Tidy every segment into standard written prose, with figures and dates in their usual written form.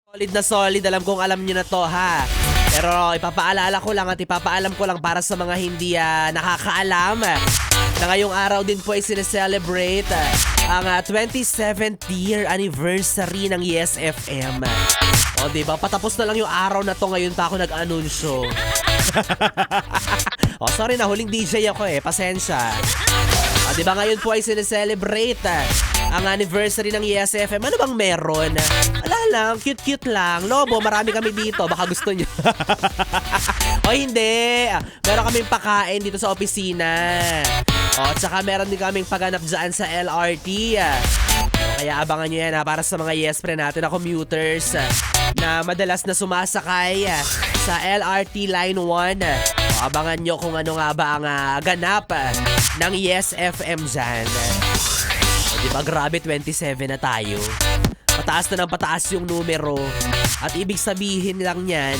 Solid na solid, alam kong alam niyo na to ha. Pero ipapaalala ko lang at ipapaalam ko lang para sa mga hindi nakakaalam na ngayong araw din po ay sineselebrate ang 27th year anniversary ng Yes FM. O diba, patapos na lang yung araw na to, ngayon pa ako nag-anunsyo. O sorry na, huling DJ ako pasensya. O diba ngayon po ay sineselebrate ang anniversary ng Yes FM. Ano bang meron? Wala lang, cute-cute lang. Lobo, marami kami dito, baka gusto nyo. O hindi, meron kaming pakain dito sa opisina. O, at saka meron din kaming pagganap dyan sa LRT. Kaya abangan nyo yan para sa mga Yes Pre natin na commuters na madalas na sumasakay sa LRT Line 1. O, abangan nyo kung ano nga ba ang ganap ng Yes FM dyan. O, diba grabe 27 na tayo. Pataas na ng pataas yung numero. At ibig sabihin lang yan,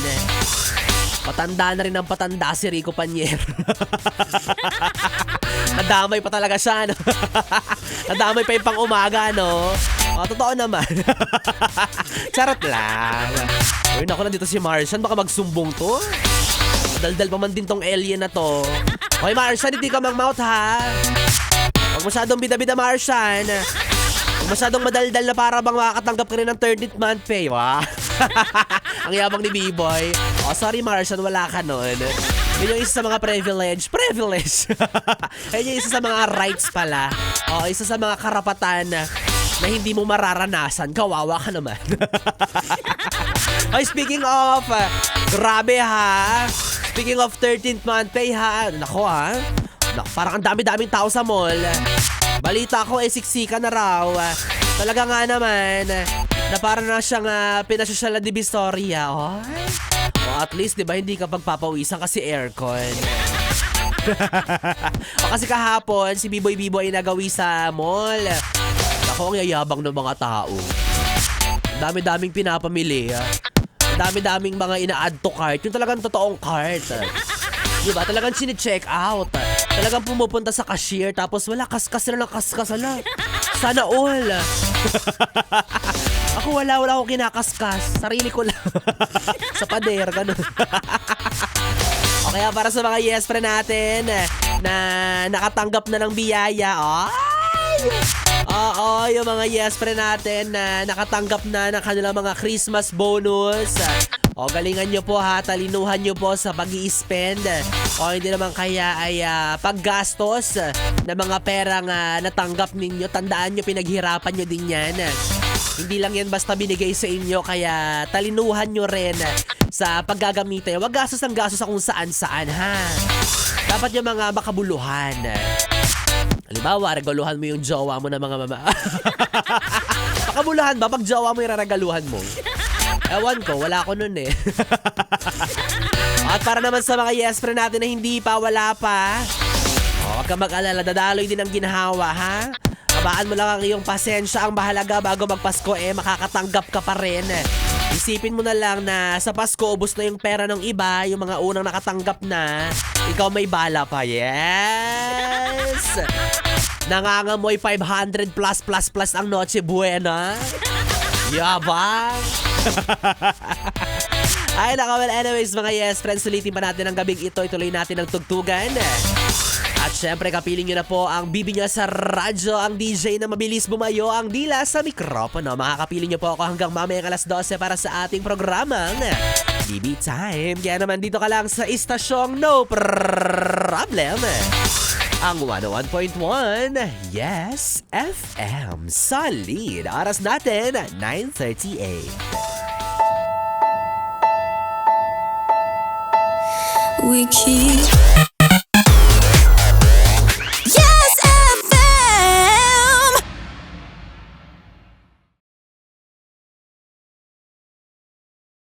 patanda na rin ang patanda si Rico Panier. Nadamay pa talaga siya, no? Nadamay pa yung pang umaga, no? O, totoo naman. Charot lang. Uy, naku, nandito si Martian. Baka magsumbong to. Daldal pa man din tong alien na to. Hoy, Martian, hindi ka mang-mouth, ha? Huwag masyadong bida-bida, Martian. Huwag masyadong madaldal na para bang makakatanggap ka rin ng 13th month pay, wa? Ang yabang ni B-Boy. Oh, sorry, Martian, wala ka nun. Yun yung isa sa mga privilege. Yun yung isa sa mga rights pala. O, isa sa mga karapatan na hindi mo mararanasan. Kawawa ka naman. Ay, speaking of, grabe ha. Speaking of 13th month pay ha. Nako ha. Parang ang dami-daming tao sa mall. Balita ko siksika na raw. Talaga nga naman na para na siyang pinasosyalan di Vistoria. O at least, di ba, hindi ka pagpapawisan kasi aircon. O kasi kahapon, si B-Boy ay nagawi sa mall. Ako, ang yayabang ng mga tao. Dami-daming pinapamili. Dami-daming mga ina-add to cart. Yung talagang totoong cart. Diba? Talagang sine-check out. Talagang pumupunta sa cashier tapos wala, kaskas na ng kaskas. Sana all. Ako wala akong kinakaskas. Sarili ko lang. Sa pader, ganun. O kaya para sa mga Yes Pre natin na nakatanggap na ng biyaya. Ay! Oo, yung mga Yes Pre natin na nakatanggap na ng kanilang mga Christmas bonus. O galingan nyo po ha, talinuhan nyo po sa pag-i-spend. O hindi naman kaya ay paggastos ng mga perang natanggap ninyo. Tandaan nyo, pinaghirapan nyo din yan. Hindi lang yan basta binigay sa inyo, kaya talinuhan nyo rin sa paggagamitin. Huwag gastos ng gastos sa kung saan-saan ha. Dapat yung mga makabuluhan. Halimbawa, regaluhan mo yung jowa mo na mga mama. Makabuluhan ba? Pag jowa mo yung regaluhan mo. Ewan ko, wala ko nun At para naman sa mga Yes Pre natin na hindi pa, wala pa. Huwag ka mag-alala, dadaloy din ang ginhawa, ha? Kabaan mo lang ang iyong pasensya. Ang mahalaga bago magpasko, makakatanggap ka pa rin. Isipin mo na lang na sa Pasko, ubos na yung pera ng iba, yung mga unang nakatanggap na, ikaw may bala pa. Yes! Nangangamoy 500 plus ang Noche Buena. Yabang! Ay, naka, well, anyways, mga Yes Friends, sulitin pa natin ang gabing ito. Ituloy natin ang tugtugan. At syempre, kapiling nyo na po ang bibi nyo sa radyo, ang DJ na mabilis bumayo ang dila sa mikropono. Makakapiling nyo po ako hanggang mamayang alas 12 para sa ating programang BB Time. Kaya naman dito ka lang sa istasyong no problem. Ang 101.1 Yes FM. Solid. Oras natin, 9:38. We keep